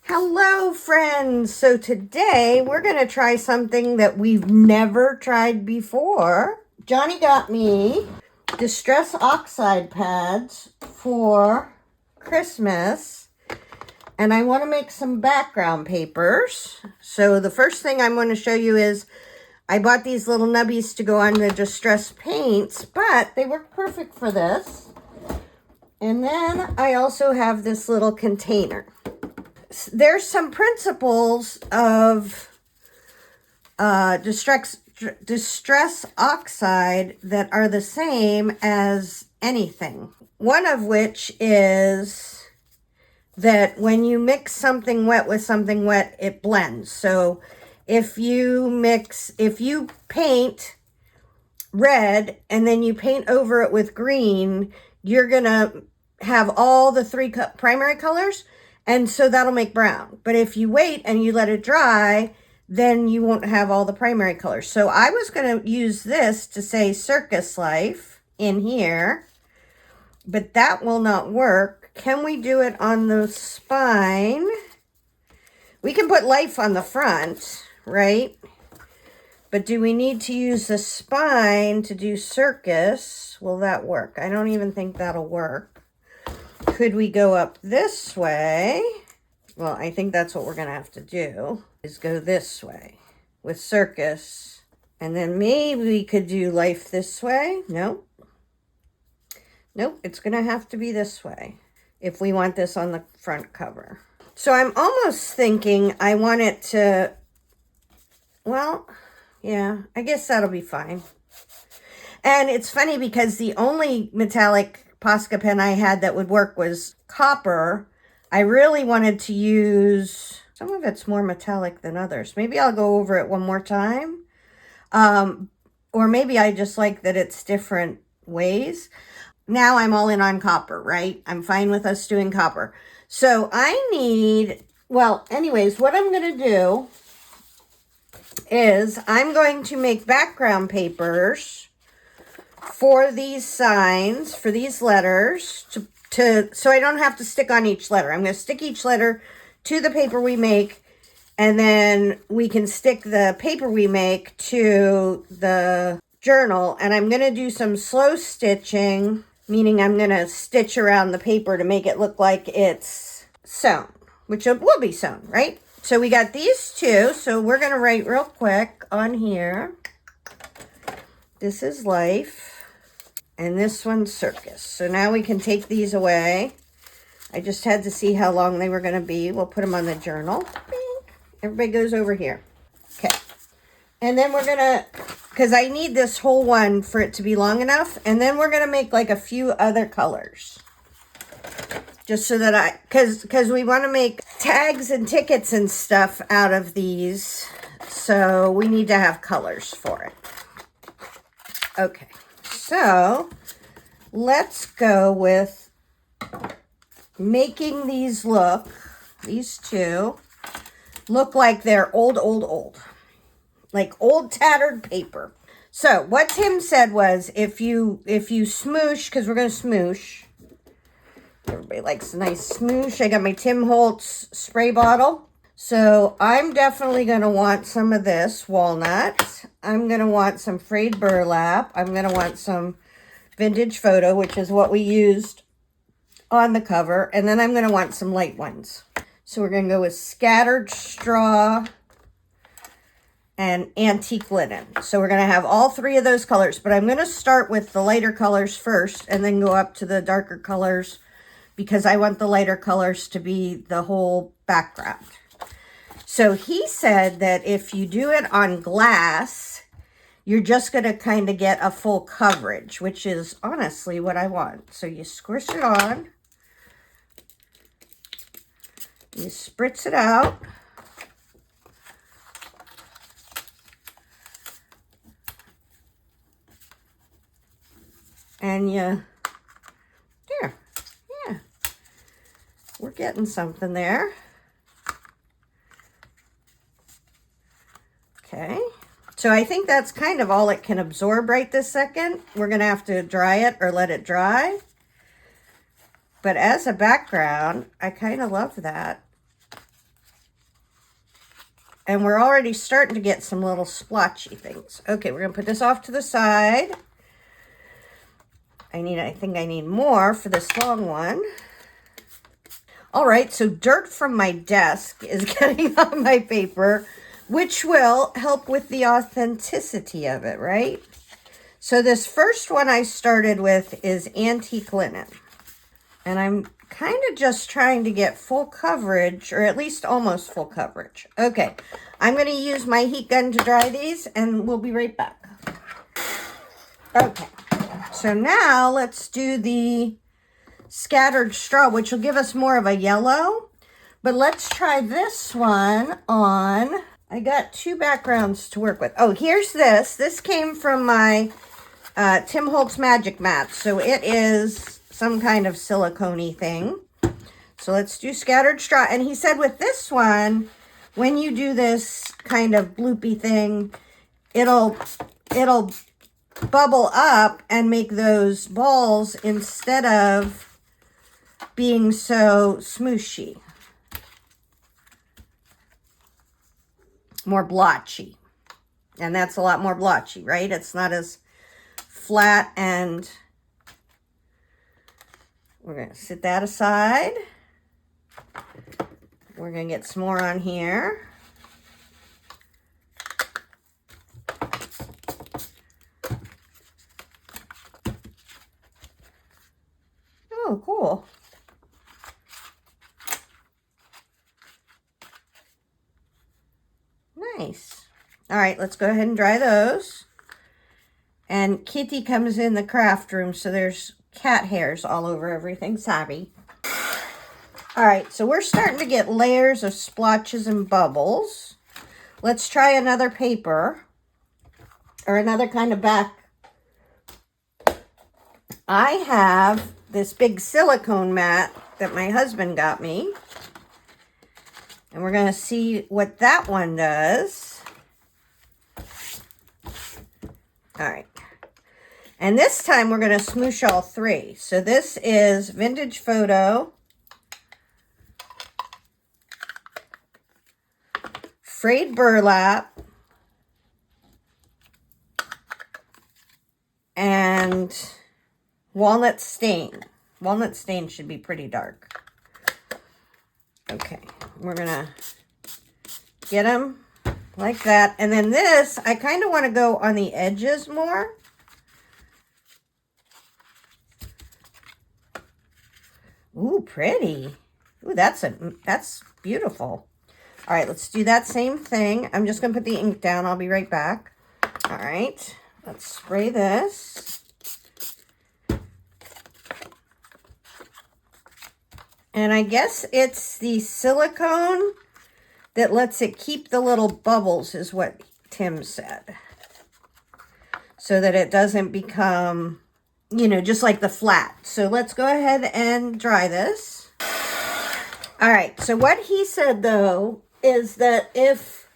Hello friends! So today we're going to try something that we've never tried before. Johnny got me Distress Oxide pads for Christmas and I want to make some background papers. So the first thing I'm going to show you is I bought these little nubbies to go on the Distress paints, but they work perfect for this. And then I also have this little container. There's some principles of distress oxide that are the same as anything. One of which is that when you mix something wet with something wet, it blends. So if you paint red and then you paint over it with green, you're gonna have all the three primary colors. And so that'll make brown. But if you wait and you let it dry, then you won't have all the primary colors. So I was going to use this to say circus life in here, but that will not work. Can we do it on the spine? We can put life on the front, right? But do we need to use the spine to do circus? Will that work? I don't even think that'll work. Could we go up this way? Well, I think that's what we're going to have to do, is go this way with circus. And then maybe we could do life this way. Nope. Nope, it's going to have to be this way if we want this on the front cover. So I'm almost thinking I want it to, well, yeah, I guess that'll be fine. And it's funny because the only metallic Posca pen I had that would work was copper. I really wanted to use, some of it's more metallic than others. Maybe I'll go over it one more time. Or maybe I just like that it's different ways. Now I'm all in on copper, right? I'm fine with us doing copper. So I need, well, anyways, what I'm going to do is I'm going to make background papers for these signs, for these letters, so I don't have to stick on each letter. I'm going to stick each letter to the paper we make, and then we can stick the paper we make to the journal. And I'm going to do some slow stitching, meaning I'm going to stitch around the paper to make it look like it's sewn, which it will be sewn, right? So we got these two, so we're going to write real quick on here. This is life. And this one's circus. So now we can take these away. I just had to see how long they were going to be. We'll put them on the journal. Everybody goes over here. Okay. And then we're going to, because I need this whole one for it to be long enough. And then we're going to make like a few other colors. Just so that because we want to make tags and tickets and stuff out of these. So we need to have colors for it. Okay. So let's go with making these two look like they're old, like old tattered paper. So what Tim said was if you smoosh, because we're going to smoosh. Everybody likes a nice smoosh. I got my Tim Holtz spray bottle. So I'm definitely going to want some of this walnut. I'm going to want some frayed burlap. I'm going to want some vintage photo, which is what we used on the cover. And then I'm going to want some light ones. So we're going to go with scattered straw and antique linen. So we're going to have all three of those colors. But I'm going to start with the lighter colors first and then go up to the darker colors because I want the lighter colors to be the whole background. So he said that if you do it on glass, you're just going to kind of get a full coverage, which is honestly what I want. So you squish it on. You spritz it out. And you, there, yeah. We're getting something there. Okay, so I think that's kind of all it can absorb right this second. We're going to have to dry it or let it dry. But as a background, I kind of love that. And we're already starting to get some little splotchy things. Okay, we're going to put this off to the side. I think I need more for this long one. All right, so dirt from my desk is getting on my paper, which will help with the authenticity of it, right? So this first one I started with is antique linen. And I'm kind of just trying to get full coverage, or at least almost full coverage. Okay, I'm going to use my heat gun to dry these, and we'll be right back. Okay, so now let's do the scattered straw, which will give us more of a yellow. But let's try this one on. I got two backgrounds to work with. Oh, here's this. This came from my Tim Holtz Magic Mat. So it is some kind of silicone-y thing. So let's do scattered straw. And he said with this one, when you do this kind of bloopy thing, it'll bubble up and make those balls instead of being so smooshy. More blotchy. And that's a lot more blotchy, right? It's not as flat, and we're going to set that aside. We're going to get some more on here. Oh, cool. Nice. All right, let's go ahead and dry those. And Kitty comes in the craft room, so there's cat hairs all over everything. Savvy. All right, so we're starting to get layers of splotches and bubbles. Let's try another paper, or another kind of back. I have this big silicone mat that my husband got me. And we're going to see what that one does. All right. And this time we're going to smoosh all three. So this is Vintage Photo, Frayed Burlap, and Walnut Stain. Walnut Stain should be pretty dark. Okay, we're going to get them like that. And then this, I kind of want to go on the edges more. Ooh, pretty. Ooh, that's beautiful. All right, let's do that same thing. I'm just going to put the ink down. I'll be right back. All right, let's spray this. And I guess it's the silicone that lets it keep the little bubbles, is what Tim said. So that it doesn't become, you know, just like the flat. So let's go ahead and dry this. All right, so what he said, though, is that if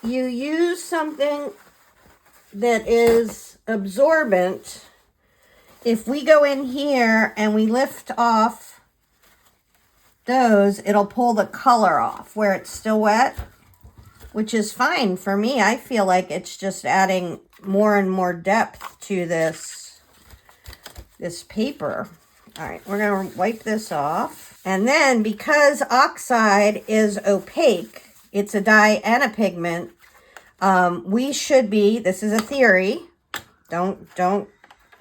you use something that is absorbent, if we go in here and we lift off those, it'll pull the color off where it's still wet, which is fine for me. I feel like it's just adding more and more depth to this paper. All right, we're going to wipe this off. And then because oxide is opaque, it's a dye and a pigment, we should be, this is a theory, don't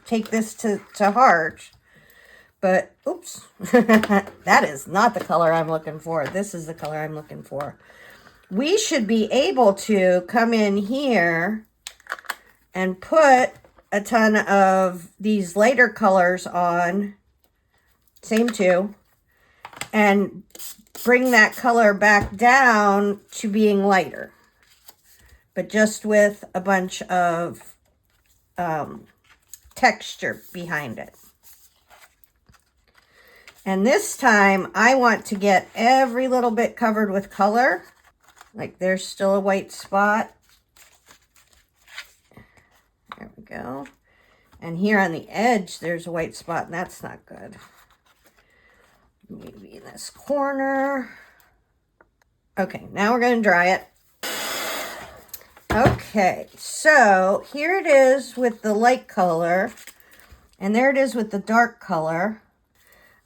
take this to heart, but, oops, that is not the color I'm looking for. This is the color I'm looking for. We should be able to come in here and put a ton of these lighter colors on, same two, and bring that color back down to being lighter, but just with a bunch of texture behind it. And this time, I want to get every little bit covered with color. Like there's still a white spot. There we go. And here on the edge, there's a white spot, and that's not good. Maybe in this corner. Okay, now we're going to dry it. Okay, so here it is with the light color, and there it is with the dark color.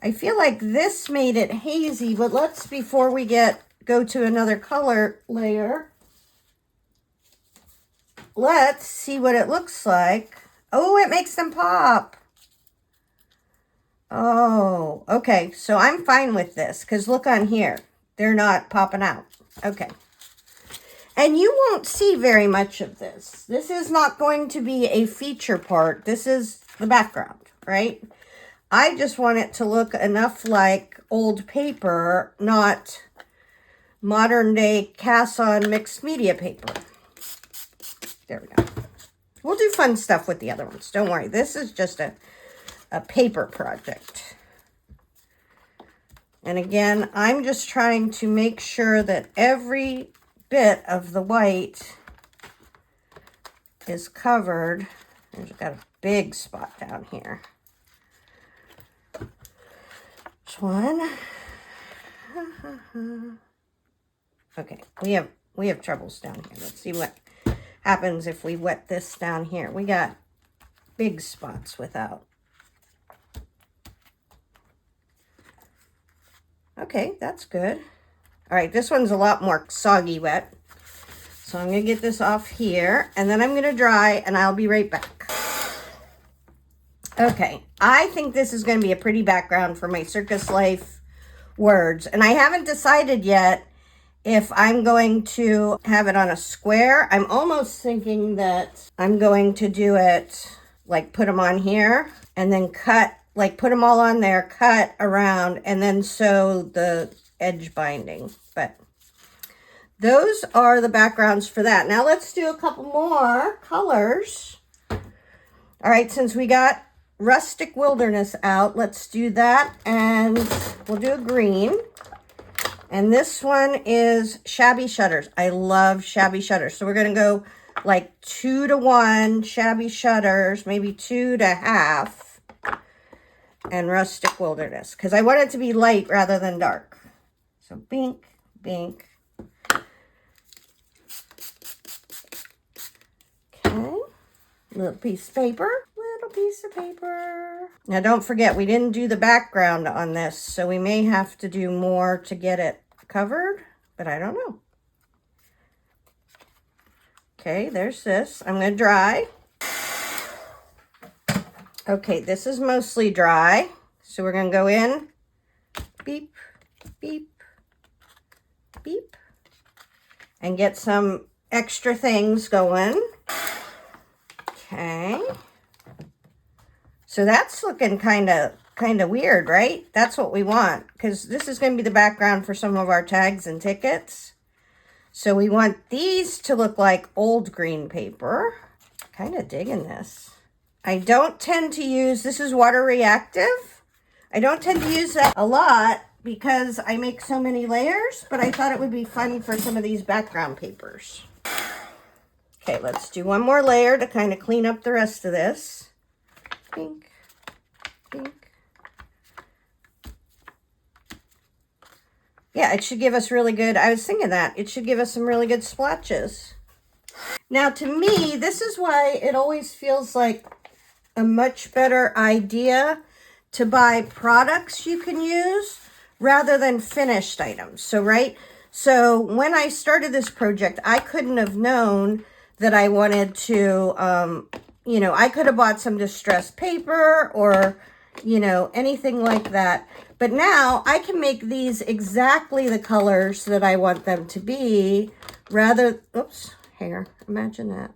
I feel like this made it hazy, but let's, before we go to another color layer, let's see what it looks like. Oh, it makes them pop. Oh, okay, so I'm fine with this, because look on here. They're not popping out. Okay. And you won't see very much of this. This is not going to be a feature part. This is the background, right? I just want it to look enough like old paper, not modern day cast-on mixed media paper. There we go. We'll do fun stuff with the other ones. Don't worry. This is just a paper project. And again, I'm just trying to make sure that every bit of the white is covered. There's got a big spot down here. Which one? Okay, we have troubles down here. Let's see what happens if we wet this down here. We got big spots without. Okay, that's good. All right, this one's a lot more soggy wet. So I'm going to get this off here, and then I'm going to dry, and I'll be right back. Okay, I think this is going to be a pretty background for my Circus Life words. And I haven't decided yet if I'm going to have it on a square. I'm almost thinking that I'm going to do it, like put them on here, and then cut, like put them all on there, cut around, and then sew the edge binding. But those are the backgrounds for that. Now let's do a couple more colors. All right, since we got Rustic Wilderness out, let's do that, and we'll do a green. And this one is Shabby Shutters. I love Shabby Shutters. So we're going to go like 2-to-1 Shabby Shutters, maybe 2.5, and Rustic Wilderness, because I want it to be light rather than dark. So bink, bink. Okay, little piece of paper, little piece of paper. Now don't forget, we didn't do the background on this, so we may have to do more to get it covered, but I don't know. Okay, there's this. I'm going to dry. Okay, this is mostly dry, so we're going to go in, beep, beep, beep, and get some extra things going. Okay. So that's looking kind of weird, right? That's what we want, because this is going to be the background for some of our tags and tickets. So we want these to look like old green paper. Kind of digging this. I don't tend to use, this is water reactive. I don't tend to use that a lot because I make so many layers, but I thought it would be fun for some of these background papers. Okay, let's do one more layer to kind of clean up the rest of this. Pink, pink. Yeah, it should give us really good, I was thinking that, it should give us some really good splotches. Now, to me, this is why it always feels like a much better idea to buy products you can use rather than finished items. So, right? So, when I started this project, I couldn't have known that I wanted to, you know, I could have bought some distressed paper or, you know, anything like that. But now I can make these exactly the colors that I want them to be rather, oops, hair, imagine that.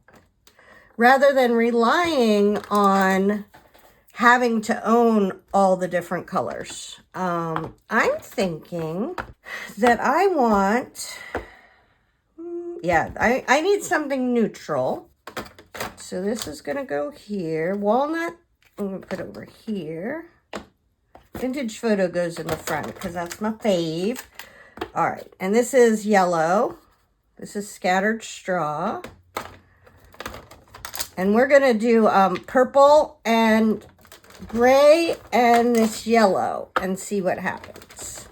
Rather than relying on having to own all the different colors. I'm thinking that I want, yeah, I need something neutral. So this is going to go here. Walnut, I'm going to put over here. Vintage Photo goes in the front because that's my fave. All right, and this is yellow. This is Scattered Straw. And we're going to do purple and gray and this yellow and see what happens.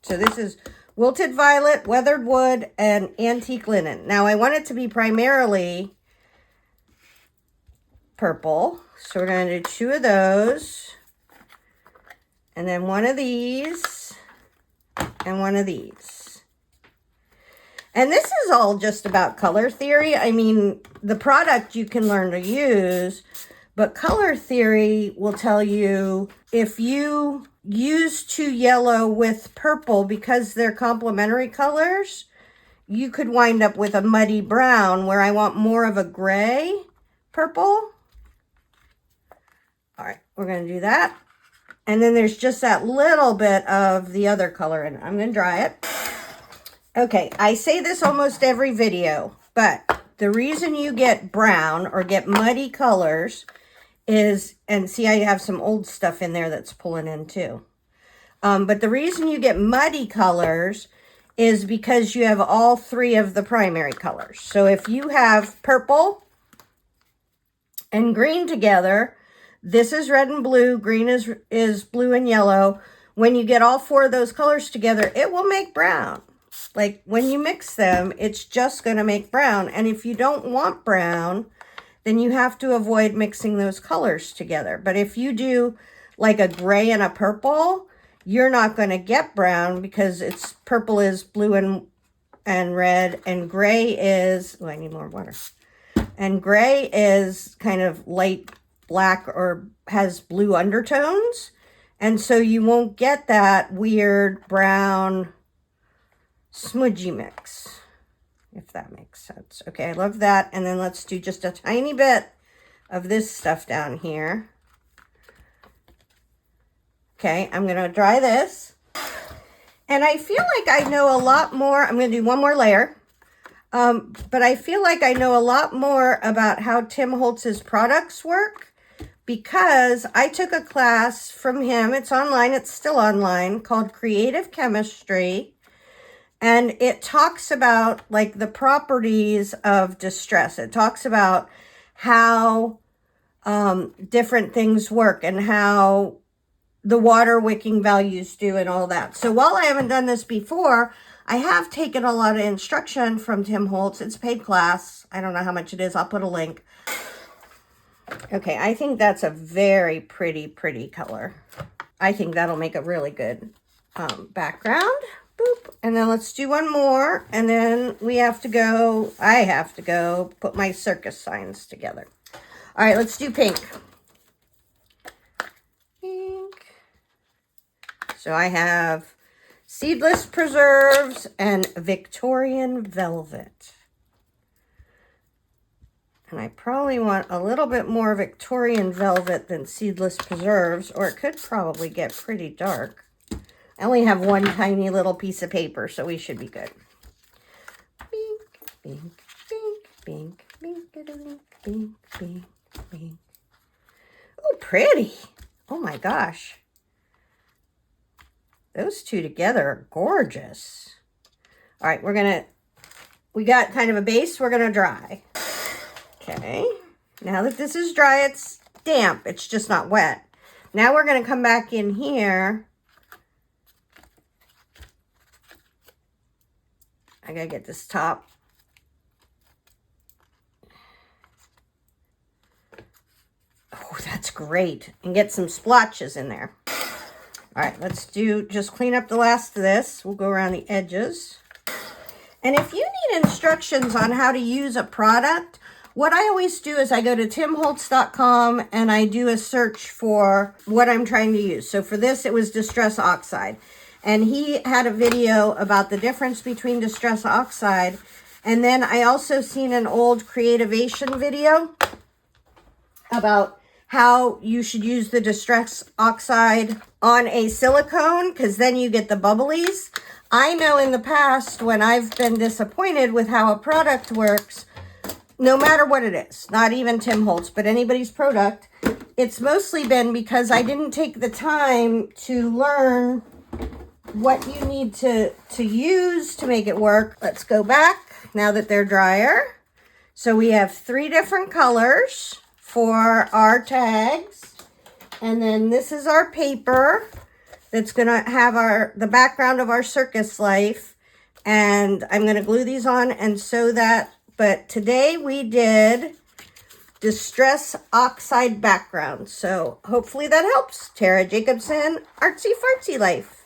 So this is wilted violet, weathered wood, and antique linen. Now, I want it to be primarily purple. So we're going to do 2 of those. And then 1 of these. And 1 of these. And this is all just about color theory. I mean, the product you can learn to use, but color theory will tell you if you use 2 yellow with purple because they're complementary colors, you could wind up with a muddy brown where I want more of a gray purple. All right, we're going to do that. And then there's just that little bit of the other color in it. I'm going to dry it. Okay, I say this almost every video, but the reason you get brown or get muddy colors is, and see, I have some old stuff in there that's pulling in too. But the reason you get muddy colors is because you have all 3 of the primary colors. So if you have purple and green together, this is red and blue, green is blue and yellow. When you get all 4 of those colors together, it will make brown. Like when you mix them, it's just going to make brown. And if you don't want brown, then you have to avoid mixing those colors together. But if you do like a gray and a purple, you're not going to get brown because it's purple is blue and red, and gray is, oh, I need more water. And gray is kind of light black or has blue undertones. And so you won't get that weird brown smudgy mix, if that makes sense. Okay, I love that. And then let's do just a tiny bit of this stuff down here. Okay, I'm going to dry this. And I feel like I know a lot more. I'm going to do 1 more layer. But I feel like I know a lot more about how Tim Holtz's products work because I took a class from him. It's online. It's still online, called Creative Chemistry. And it talks about like the properties of distress. It talks about how different things work and how the water wicking values do and all that. So while I haven't done this before, I have taken a lot of instruction from Tim Holtz. It's a paid class. I don't know how much it is. I'll put a link. Okay, I think that's a very pretty color. I think that'll make a really good background. Boop. And then let's do 1 more. And then we have to go, I have to go put my circus signs together. All right, let's do pink. Pink. So I have seedless preserves and Victorian velvet. And I probably want a little bit more Victorian velvet than seedless preserves, or it could probably get pretty dark. I only have 1 tiny little piece of paper, so we should be good. Pink, pink, pink, pink, pink, pink, pink, pink, pink. Oh, pretty. Oh my gosh. Those 2 together are gorgeous. All right, we got kind of a base we're gonna dry. Okay, now that this is dry, it's damp. It's just not wet. Now we're gonna come back in here. I gotta get this top. Oh, that's great. And get some splotches in there. All right, let's just clean up the last of this. We'll go around the edges. And if you need instructions on how to use a product, what I always do is I go to timholtz.com and I do a search for what I'm trying to use. So for this, it was Distress Oxide. And he had a video about the difference between Distress Oxide. And then I also seen an old Creativation video about how you should use the Distress Oxide on a silicone, because then you get the bubblies. I know in the past when I've been disappointed with how a product works, no matter what it is, not even Tim Holtz, but anybody's product, it's mostly been because I didn't take the time to learn what you need to use to make it work. Let's go back now that they're drier. So we have 3 different colors for our tags. And then this is our paper that's going to have the background of our circus life. And I'm going to glue these on and sew that. But today we did Distress Oxide background. So hopefully that helps. Tara Jacobson, Artsy Fartsy Life.